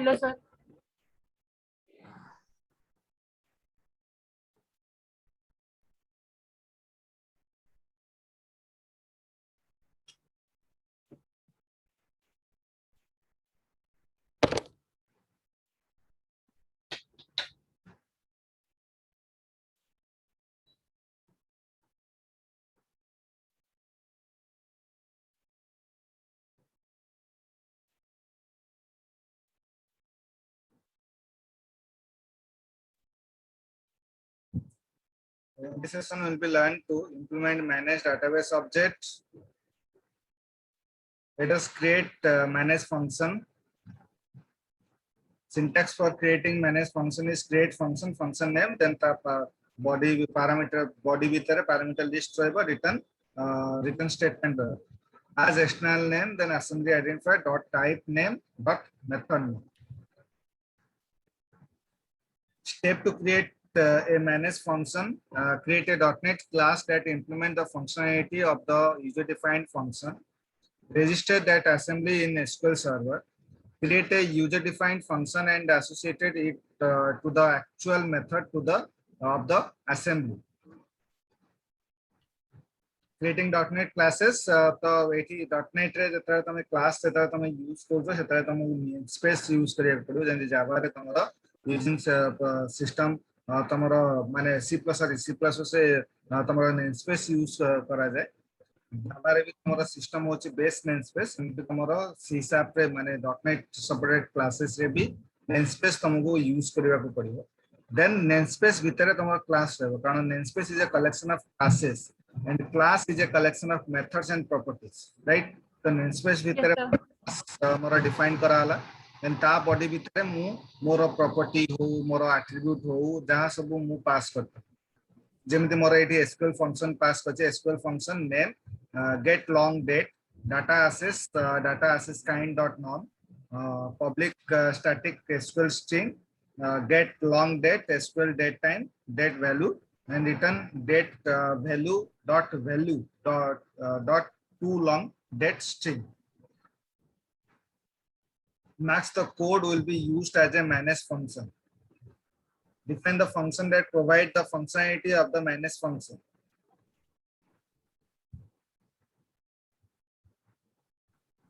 Hello, sir. In this session, will be learned to implement manage database objects. Let us create manage function. Syntax for creating manage function is create function, function name, then body parameter, body with a parameter list driver return return statement as external name, then assembly identifier dot type name dot method name. Step to create a manage function, create a .NET class that implement the functionality of the user-defined function. Register that assembly in SQL Server. Create a user-defined function and associated it to the actual method to the of the assembly. Creating .NET classes. तो eighty .NET रे जतरा तमे class जतरा तमे use करजो जतरा तमे namespace use करिया पड़ो जेंति Java रे तमरा using system तमरा माने C++ से तमरा namespace use करा जाए. Java रे भी तमरा system होची base namespace एंड तमरा C# रे माने .NET supported classes रे भी namespace तमको use करिया को पड़िबो. Then namespace भितरे तमरा class रहबो कारण namespace is a collection of classes and class is a collection of methods and properties, right? So namespace भितरे तमरा define कराला then ता body भितरे मु मोर property हो मोर attribute हो जहां सब मु pass करता जेमति मोर एटी SQL function pass करचे SQL function name get long date data access kind dot norm public static SQL string get long date SQL date time date value and return date value dot too long date string. Next, the code will be used as a manage function. Define the function that provide the functionality of the manage function.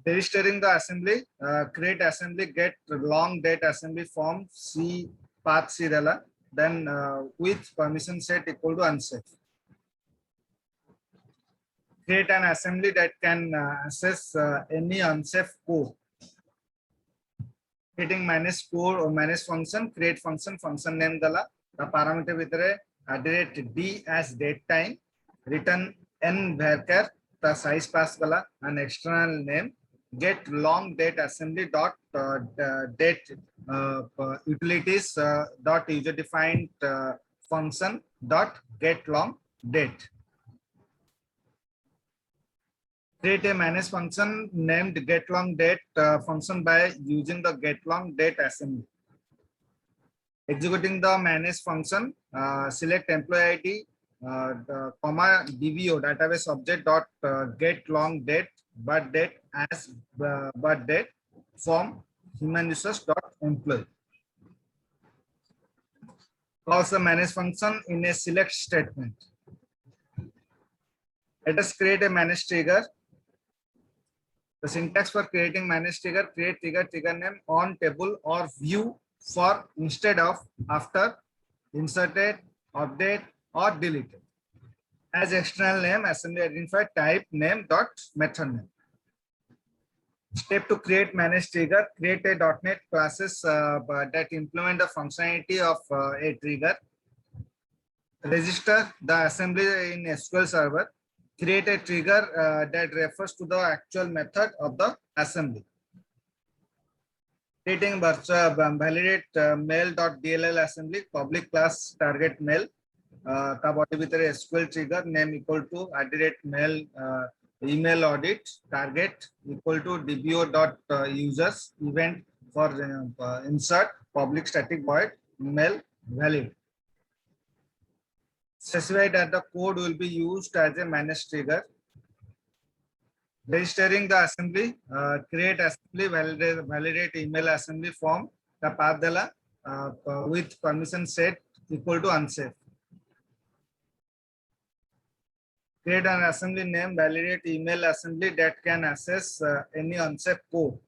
Registering the assembly, create assembly get long date assembly form C path C dala, then with permission set equal to unset. Create an assembly that can access any unsafe code. Creating manage code or manage function, create function, function name dala, the parameter vitre @d as date time, return n varchar, the size pass gala, an external name, get long date assembly dot date utilities dot user defined function dot get long date. Create a manage function named getLongDate function by using the getLongDate assembly. Executing the manage function, select employee ID, comma DBO database object dot getLongDate birth date as birth date from human resource dot employee. Calls the manage function in a select statement. Let us create a manage trigger. The syntax for creating manage trigger, create trigger, trigger name on table or view for instead of after inserted, update or deleted. As external name, assembly identifier type name dot method name. Step to create manage trigger, create a .NET classes that implement the functionality of a trigger. Register the assembly in SQL Server. Create a trigger that refers to the actual method of the assembly. Creating validate mail.dll assembly public class target mail. का body भीतर SQL trigger name equal to @mail email audit target equal to dbo.users event for insert public static void mail valid. Specify that the code will be used as a manage trigger. Registering the assembly, create assembly validate email assembly form ତା path देला with permission set equal to unsafe. Create an assembly name, validate email assembly that can access any unsafe code.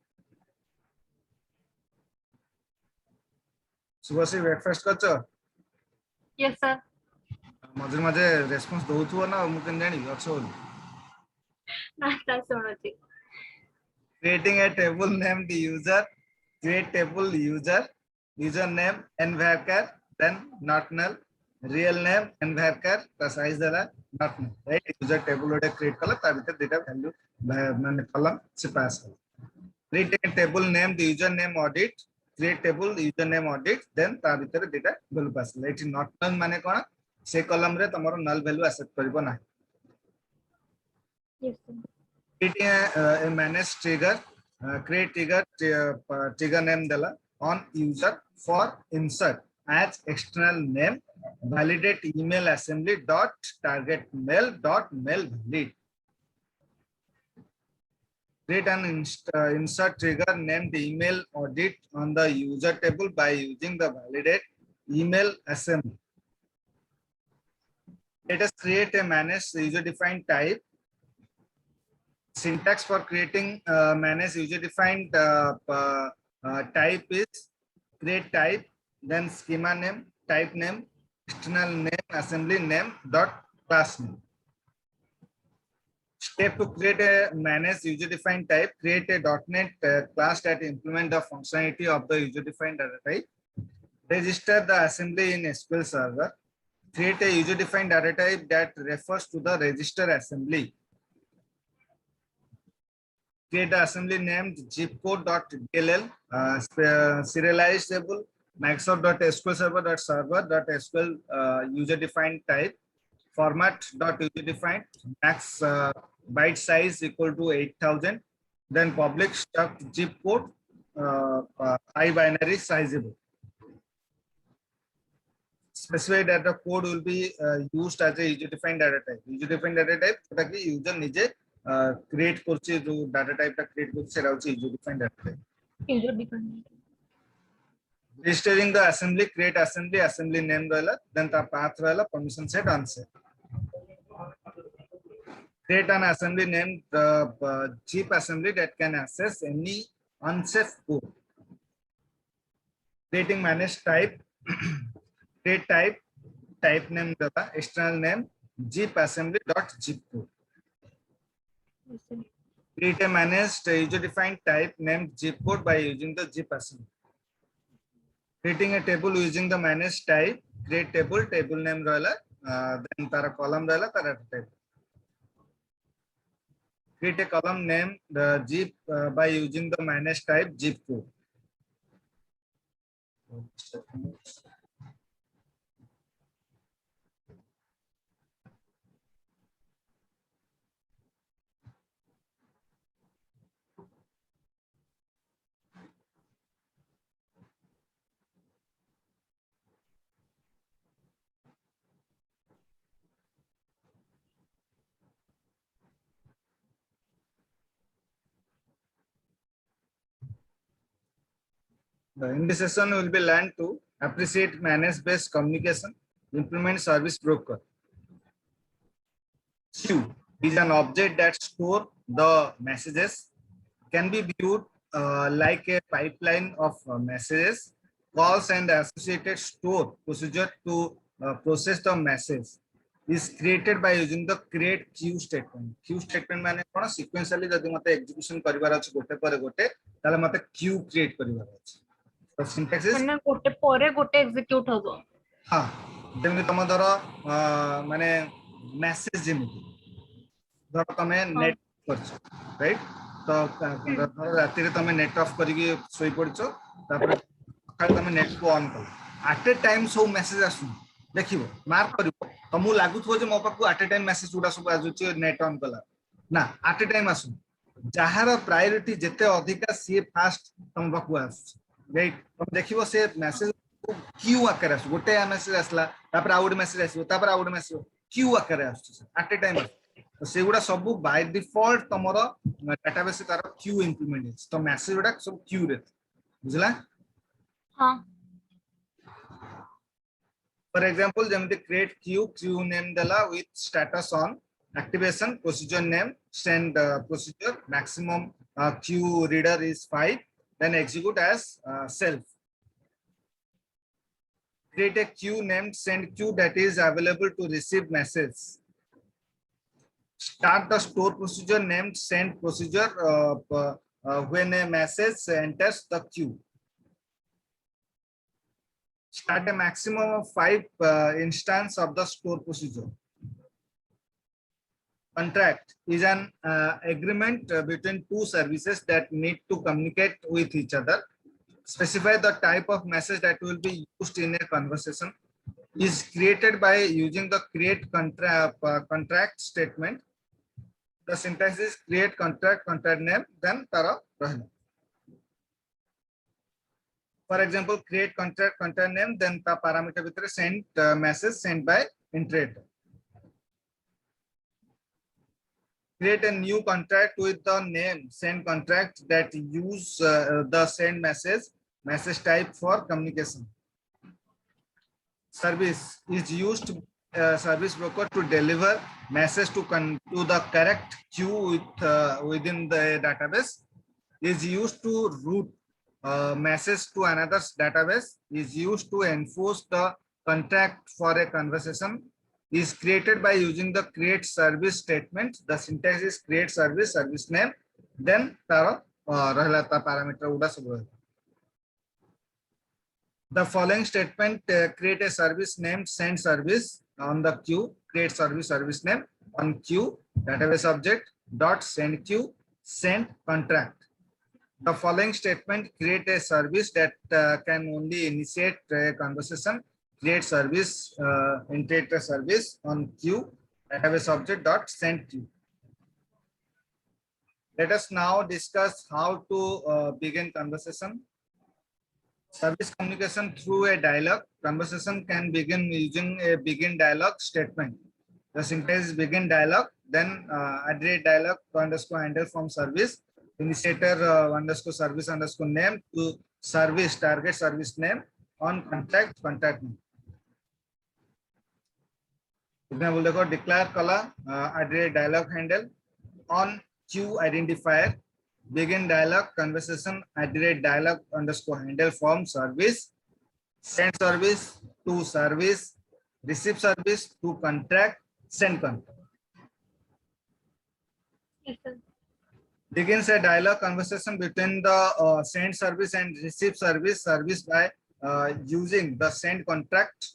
सुबह breakfast कर Yes, sir. मझे मझे response दउथुव ना मु केन जानि अच्छो Nasta sunuchi. creating a table named user, create table user name and varchar, then not null, real name and varchar the size dala not null, right? User table ओटे create कला ता भीतर डेटा वैल्यू माने column से पास हो. Create a table name the user name audit, create table user name audit, then ता भीतर data value pass हो. It not null माने कोन से कॉलम रे तमरो null value accept करिवो ना. Yes, sir. Creating a manage trigger, create trigger name dala on user for insert as external name, validate email assembly dot target mail dot mail valid. Create an insert trigger named email audit on the user table by using the validate email assembly. Let us create a manage user defined type. Syntax for creating manage user defined type is create type, then schema name, type name, external name, assembly name dot class name. Step to create a manage user defined type, create a .NET class that implement the functionality of the user defined data type. Register the assembly in SQL Server. Create a user defined data type that refers to the register assembly. Create the assembly named zipcode.dll, serializable, Microsoft.SQL Server.server.SQL user defined type, format.user-defined, max byte size equal to 8000, then public struct zip code, high binary sizable. Specify that the code will be used as a user-defined data type. User-defined data type, that is user nije create करछि जो data type टा create करछि सेरा होछि user-defined data type. User-defined. Registering the assembly, create assembly name रहला, then ता path रहला permission set unset. Create an assembly named zip assembly that can access any unsafe code. Creating manage type, create type name data, external name zip assembly dot zip code. Yes, sir. Create a managed user defined type named zip code by using the zip assembly. Creating a table using the managed type, create table name रहला, then तारा column रहला तारा type. Create a column name the zip by using the managed type zip code. In this session, we will be learned to appreciate managed-based communication, implement service broker. Queue is an object that stores the messages, can be viewed like a pipeline of messages, calls and associated store procedure to process the message. Is created by using the create queue statement. Queue statement माने कोन sequentially जदि मते execution करिवार अछि गोटे पर गोटे ताले मते queue create करिवार अछि. The syntax is माने गोटे परे गोटे execute होबो. हां जेमि तम धर माने मेसेज जेमि धर तमे नेट करछ राइट तो राति रे तमे नेट ऑफ करिके सोई पड़छो तापर सकाळ तमे नेट को ऑन कर at a time so message आसु देखिबो मार्क करिवो तमु लागुथो जे मो पाकु एट ए टाइम मेसेज गुडा सब आजुची नेट ऑन कला ना एट ए टाइम आसु जहार प्रायोरिटी जेते अधिका सी फास्ट तम पाकु आसु राइट तम देखिबो से मेसेज क्यू आकार आसु गोटे मेसेज आसला तापर आउट मेसेज आसु तापर आउट मेसेज क्यू आकार आसु एट ए टाइम तो सेगुडा सब बाय डिफॉल्ट तमरो डेटाबेस तार क्यू इंप्लीमेंट है तो मेसेज गुडा सब क्यू रे बुझला हाँ For example, ଯେମିତି create queue name ଦେଲା with status on, activation procedure name, send procedure, maximum queue reader is 5, then execute as self. Create a queue named send queue that is available to receive message. Start the store procedure named send procedure when a message enters the queue. Start a maximum of 5 instance of the store procedure. Contract is an agreement between two services that need to communicate with each other. Specify the type of message that will be used in a conversation. Is created by using the create contract statement. The syntax is create contract name, then tara rahna. For example, create contract name, then the parameter bhitere send message sent by iterator. Create a new contract with the name send contract that use the send message type for communication. Service is used service broker to deliver message to the correct queue within the database. Is used to route message to another database. Is used to enforce the contract for a conversation. Is created by using the create service statement. The syntax is create service name, then tara rahla ta parameter uda sab. The following statement create a service named send service on the queue, create service name on queue, database object dot send queue, send contract. The following statement create a service that can only initiate a conversation, create service iterator service on queue, database object dot send queue. Let us now discuss how to begin conversation. Service communication through a dialogue. Conversation can begin using a begin dialogue statement. The syntax is begin dialogue, then dialogue underscore handle from service, initiator underscore service underscore name to service target service name on contact name. Example देखो declare कला dialogue handle on queue identifier, begin dialogue conversation dialogue underscore handle from service, send service to service, receive service to contract, send contract. yes sir. Begins a dialogue conversation between the send service and receive service by using the send contract.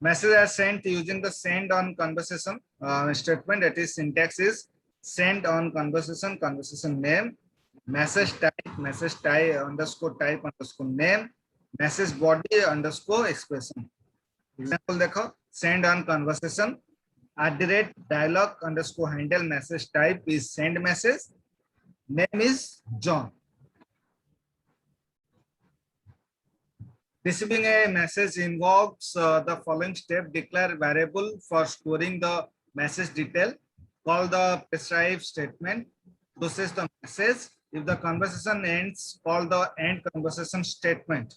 Message are sent using the send on conversation statement. That is syntax is send on conversation name, message type underscore type underscore name, message body underscore expression. Example देखो send on conversation @dialogue underscore handle, message type is send message, name is John. Receiving a message involves the following step: declare variable for storing the message detail, call the prescribed statement, process the message. If the conversation ends, call the end conversation statement.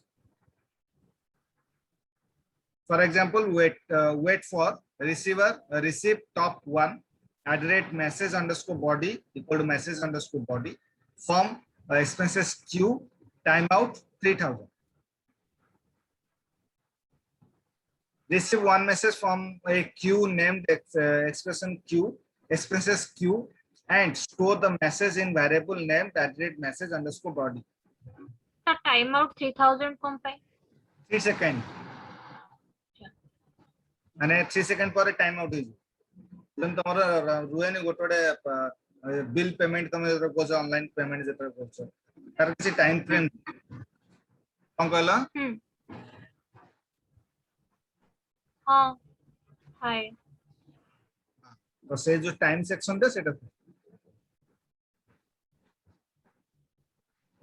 For example, wait for receiver receive top 1 @message underscore body equal to message underscore body from expenses queue timeout 3000. Receive one message from a queue named expenses queue and store the message in variable named @message underscore body. The timeout 3000 कौन पाए? 3 seconds. माने 3 seconds पर time out हो जन तमर रुएनी गोटोडे bill payment तमे जतर कोछ online payment जतर कोछ तार किसी टाइम फ्रेम कोन कहला हाँ हाय तो से जो टाइम सेक्शन दे सेटा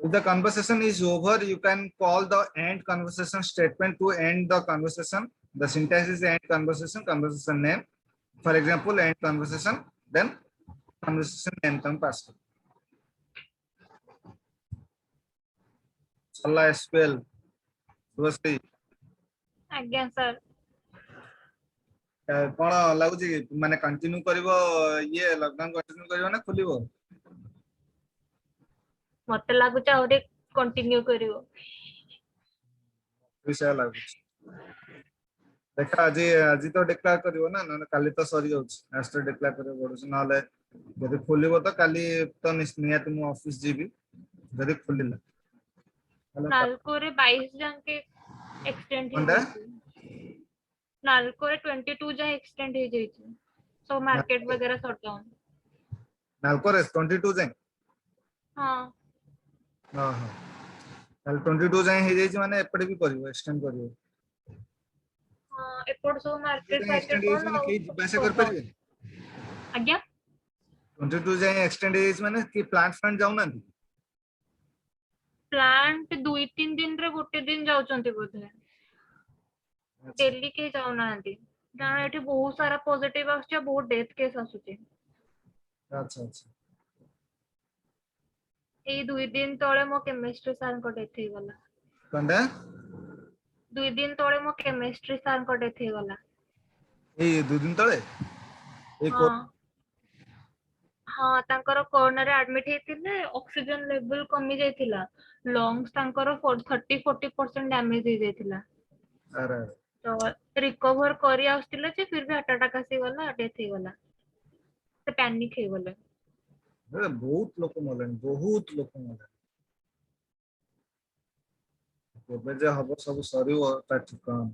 if the conversation is over, you can call the end conversation statement to end the conversation. The syntax is end conversation name. For example, end conversation, then conversation name come past. Sarla SQL Shubhashree आज्ञा sir कौन लगुच माने continue करिवो ये lockdown continue करिवो ना खोलिवो मते लागुच आउरे continue करिवो विषय लगुच देखा आज आज तो डिक्लेयर करिवो ना ना काली तो सरी जाउछ आज तो डिक्लेयर करिवो पड़ुछ नाले जदि खोलिवो तो काली तो नियत मु ऑफिस जीबी जदि खोलिला नालको रे 22 जाके एक्सटेंड हो कोनटा जाइए नालको रे 22 जाए एक्सटेंड हो जाइए सो मार्केट वगैरह शट डाउन नालको रे 22 जाए हां हां हां कल 22 जाए हे जाइछ माने एपडे भी करिवो एक्सटेंड करिवो हां एपड सो मार्केट एक्सटेंड मार्केट हे जाइछ कोन माने के जिबासे कर परिबे आज्ञा 22 जाए एक्सटेंड हे जाइछ माने कि प्लांट फंड जाउ ना प्लांट 2-3 दिन रे गोटे दिन जाउचंती बोधे डेली के जाउ नांती कारण एठी बहुत सारा पॉजिटिव आछे बहुत डेथ केस आछुचे अच्छा अच्छा एई 2 दिन तळे मो केमिस्ट्री सर को डेथ हे गला कोनटा 2 दिन तळे मो केमिस्ट्री सर को डेथ हे गला ए 2 दिन तळे ए को हां हाँ तांकर कोरोना रे एडमिट हेतिले ऑक्सीजन लेवल कमी जायतिला लंग्स तांकर 30-40% डैमेज हे जायतिला अरे तो रिकवर करी आस्तिले जे फिर भी हार्ट अटैक आसी गला डेथ हे गला से पैनिक हे गले अरे बहुत लोक मरलेन बहुत लोक मरलेन केबे जे हबो सब सरीव ता ठिकान